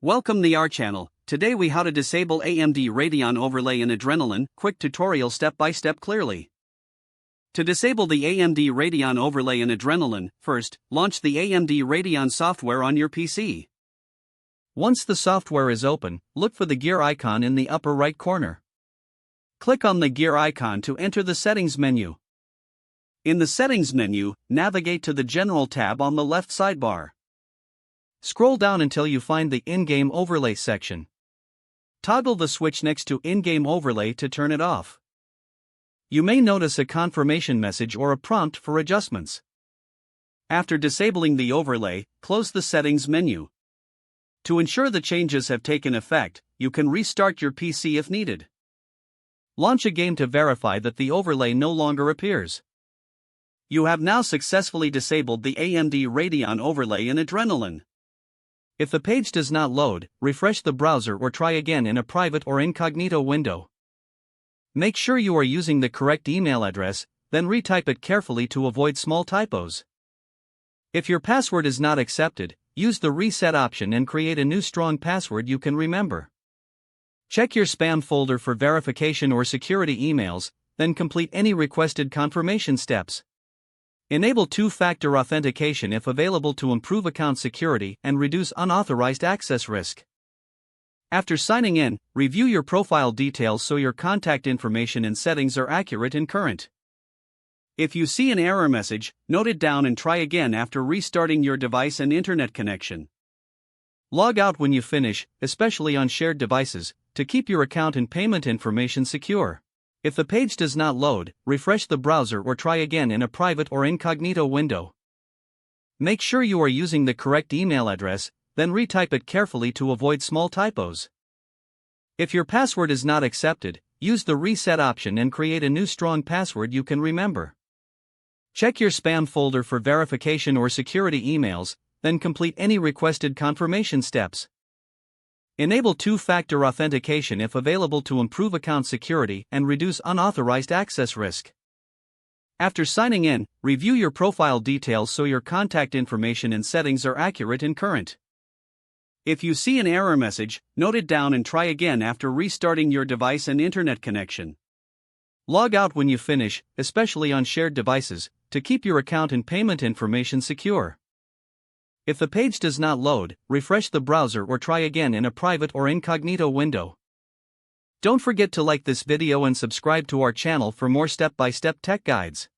Welcome to our channel. Today we how to disable AMD Radeon overlay in Adrenalin, quick tutorial step by step clearly. To disable the AMD Radeon overlay in Adrenalin, first, launch the AMD Radeon software on your PC. Once the software is open, look for the gear icon in the upper right corner. Click on the gear icon to enter the settings menu. In the settings menu, navigate to the General tab on the left sidebar. Scroll down until you find the In-Game Overlay section. Toggle the switch next to In-Game Overlay to turn it off. You may notice a confirmation message or a prompt for adjustments. After disabling the overlay, close the Settings menu. To ensure the changes have taken effect, you can restart your PC if needed. Launch a game to verify that the overlay no longer appears. You have now successfully disabled the AMD Radeon overlay in Adrenalin. If the page does not load, refresh the browser or try again in a private or incognito window. Make sure you are using the correct email address, then retype it carefully to avoid small typos. If your password is not accepted, use the reset option and create a new strong password you can remember. Check your spam folder for verification or security emails, then complete any requested confirmation steps. Enable two-factor authentication if available to improve account security and reduce unauthorized access risk. After signing in, review your profile details so your contact information and settings are accurate and current. If you see an error message, note it down and try again after restarting your device and internet connection. Log out when you finish, especially on shared devices, to keep your account and payment information secure. If the page does not load, refresh the browser or try again in a private or incognito window. Make sure you are using the correct email address, then retype it carefully to avoid small typos. If your password is not accepted, use the reset option and create a new strong password you can remember. Check your spam folder for verification or security emails, then complete any requested confirmation steps. Enable two-factor authentication if available to improve account security and reduce unauthorized access risk. After signing in, review your profile details so your contact information and settings are accurate and current. If you see an error message, note it down and try again after restarting your device and internet connection. Log out when you finish, especially on shared devices, to keep your account and payment information secure. If the page does not load, refresh the browser or try again in a private or incognito window. Don't forget to like this video and subscribe to our channel for more step-by-step tech guides.